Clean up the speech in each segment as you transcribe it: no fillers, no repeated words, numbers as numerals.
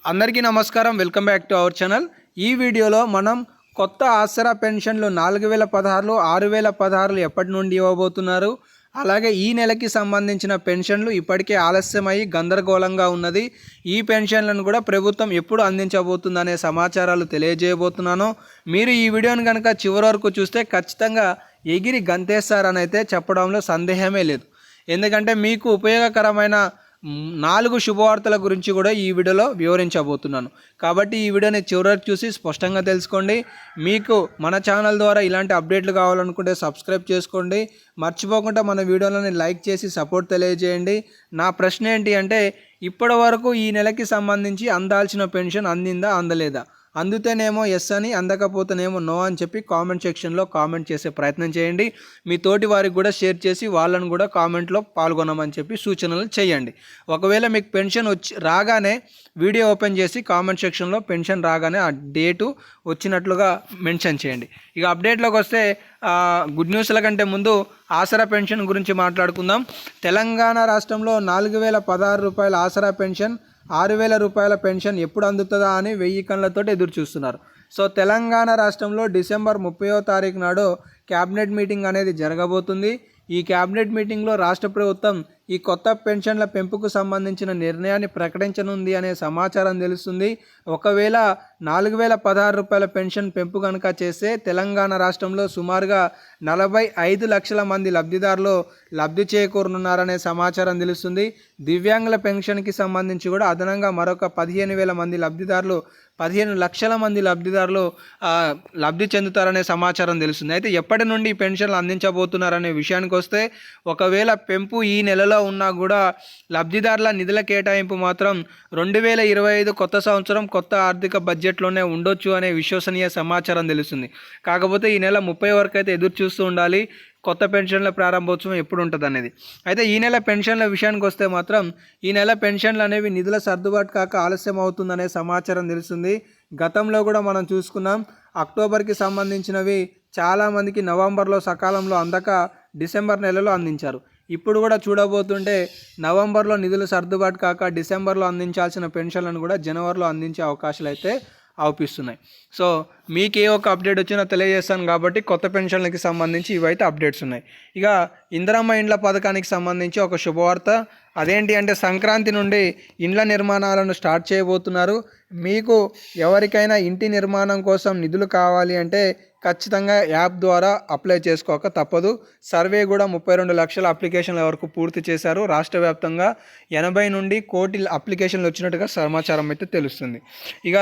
అందరికీ నమస్కారం. Welcome back to our channel. ఈ వీడియోలో మనం కొత్త ఆసరా పెన్షన్లు 4016 6016 ఎప్పటి నుండి ఇవ్వబోతున్నారు, అలాగే ఈ నెలకి సంబంధించిన పెన్షన్లు ఇప్పటికే ఆలస్యమై గందరగోళంగా ఉన్నది. ఈ పెన్షన్లను కూడా ప్రభుత్వం ఎప్పుడు అందించబోతుందనే సమాచారాలు తెలియజేయబోతున్నాను. మీరు ఈ వీడియోని కనుక చివరి వరకు చూస్తే ఖచ్చితంగా ఎగిరి గంతేస్తారని అయితే చెప్పడంలో సందేహమే లేదు. ఎందుకంటే మీకు ఉపయోగకరమైన 4 శుభవార్తల గురించి కూడా ఈ వీడియోలో వివరించబోతున్నాను. కాబట్టి ఈ వీడియోని చివరికి చూసి స్పష్టంగా తెలుసుకోండి. మీకు మన ఛానల్ ద్వారా ఇలాంటి అప్డేట్లు కావాలనుకుంటే సబ్స్క్రైబ్ చేసుకోండి. మర్చిపోకుండా మన వీడియోలని లైక్ చేసి సపోర్ట్ తెలియజేయండి. నా ప్రశ్న ఏంటి అంటే, ఇప్పటి వరకు ఈ నెలకి సంబంధించి అందాల్సిన పెన్షన్ అందిందా అందలేదా? అందుతేనేమో ఎస్ అని, అందకపోతేనేమో నో అని చెప్పి కామెంట్ సెక్షన్లో కామెంట్ చేసే ప్రయత్నం చేయండి. మీ తోటి వారికి కూడా షేర్ చేసి వాళ్ళను కూడా కామెంట్లో పాల్గొనమని చెప్పి సూచనలు చేయండి. ఒకవేళ మీకు పెన్షన్ రాగానే వీడియో ఓపెన్ చేసి కామెంట్ సెక్షన్లో పెన్షన్ రాగానే ఆ డేటు వచ్చినట్లుగా మెన్షన్ చేయండి. ఇక అప్డేట్లోకి వస్తే గుడ్ న్యూస్ల కంటే ముందు ఆసరా పెన్షన్ గురించి మాట్లాడుకుందాం. తెలంగాణ రాష్ట్రంలో 4016 రూపాయల ఆసరా పెన్షన్, 6000 రూపాయల పెన్షన్ ఎప్పుడు అందుతుందా అని 1000 కళ్ళతో ఎదురు చూస్తున్నారు. సో తెలంగాణ రాష్ట్రంలో డిసెంబర్ 30వ తారీఖు నాడు క్యాబినెట్ మీటింగ్ అనేది జరగబోతుంది. ఈ క్యాబినెట్ మీటింగ్లో రాష్ట్ర ప్రభుత్వం ఈ కొత్త పెన్షన్ల పెంపుకు సంబంధించిన నిర్ణయాన్ని ప్రకటించనుంది అనే సమాచారం తెలుస్తుంది. ఒకవేళ 4016 రూపాయల పెన్షన్ పెంపు కనుక చేస్తే తెలంగాణ రాష్ట్రంలో సుమారుగా 45 లక్షల మంది లబ్ధిదారులు లబ్ధి చేకూరనున్నారనే సమాచారం తెలుస్తుంది. దివ్యాంగుల పెన్షన్కి సంబంధించి కూడా అదనంగా మరొక 15,000 మంది లబ్ధిదారులు, 15 లక్షల మంది లబ్ధిదారులు లబ్ధి చెందుతారనే సమాచారం తెలుస్తుంది. అయితే ఎప్పటి నుండి పెన్షన్లు అందించబోతున్నారనే విషయానికి వస్తే, ఒకవేళ పెంపు ఈ నెలలో ఉన్నా కూడా లబ్ధిదారుల నిధుల కేటాయింపు మాత్రం 2025 కొత్త సంవత్సరం కొత్త ఆర్థిక బడ్జెట్లోనే ఉండొచ్చు అనే విశ్వసనీయ సమాచారం తెలుస్తుంది. కాకపోతే ఈ నెల 30 వరకు అయితే ఎదురు చూస్తూ ఉండాలి కొత్త పెన్షన్ల ప్రారంభోత్సవం ఎప్పుడు ఉంటుంది అనేది. అయితే ఈ నెల పెన్షన్ల విషయానికి వస్తే మాత్రం ఈ నెల పెన్షన్లు అనేవి నిధుల సర్దుబాటు కాక ఆలస్యం అవుతుందనే సమాచారం తెలుస్తుంది. గతంలో కూడా మనం చూసుకున్నాం, అక్టోబర్కి సంబంధించినవి చాలామందికి నవంబర్లో సకాలంలో అందక డిసెంబర్ నెలలో అందించారు. ఇప్పుడు కూడా చూడబోతుంటే నవంబర్లో నిధులు సర్దుబాటు కాక డిసెంబర్లో అందించాల్సిన పెన్షన్లను కూడా జనవరిలో అందించే అవకాశాలు అయితే అవుపిస్తున్నాయి. సో మీకు ఏ ఒక అప్డేట్ వచ్చినా తెలియజేస్తాను కాబట్టి కొత్త పెన్షన్లకి సంబంధించి ఇవైతే అప్డేట్స్ ఉన్నాయి. ఇక ఇందిరమ్మ ఇండ్ల పథకానికి సంబంధించి ఒక శుభవార్త. అదేంటి అంటే, సంక్రాంతి నుండి ఇండ్ల నిర్మాణాలను స్టార్ట్ చేయబోతున్నారు. మీకు ఎవరికైనా ఇంటి నిర్మాణం కోసం నిధులు కావాలి అంటే ఖచ్చితంగా యాప్ ద్వారా అప్లై చేసుకోక తప్పదు. సర్వే కూడా 32 లక్షల అప్లికేషన్ల వరకు పూర్తి చేశారు. రాష్ట్ర వ్యాప్తంగా 80 నుండి కోటి అప్లికేషన్లు వచ్చినట్టుగా సమాచారం అయితే తెలుస్తుంది. ఇక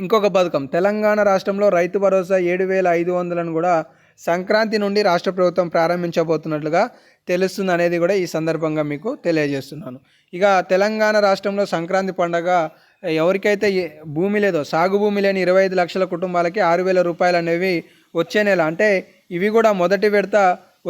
ఇంకొక పథకం, తెలంగాణ రాష్ట్రంలో రైతు భరోసా 7,500లను కూడా సంక్రాంతి నుండి రాష్ట్ర ప్రభుత్వం ప్రారంభించబోతున్నట్లుగా తెలుస్తుంది అనేది కూడా ఈ సందర్భంగా మీకు తెలియజేస్తున్నాను. ఇక తెలంగాణ రాష్ట్రంలో సంక్రాంతి పండగ ఎవరికైతే భూమి లేదో, సాగు భూమి లేని 25 లక్షల కుటుంబాలకి 6,000 రూపాయలు అనేవి వచ్చే నెల, అంటే ఇవి కూడా మొదటి విడత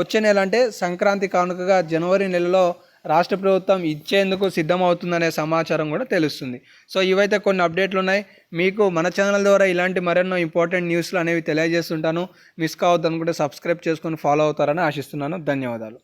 వచ్చే నెల, అంటే సంక్రాంతి కానుకగా జనవరి నెలలో రాష్ట్ర ప్రభుత్వం ఇచ్చేందుకు సిద్ధమవుతుందనే సమాచారం కూడా తెలుస్తుంది. సో ఇవైతే కొన్ని అప్డేట్లు ఉన్నాయి. మీకు మన ఛానల్ ద్వారా ఇలాంటి మరెన్నో ఇంపార్టెంట్ న్యూస్లు అనేవి తెలియజేస్తుంటాను. మిస్ కావద్దు అనుకుంటే సబ్స్క్రైబ్ చేసుకొని ఫాలో అవుతారని ఆశిస్తున్నాను. ధన్యవాదాలు.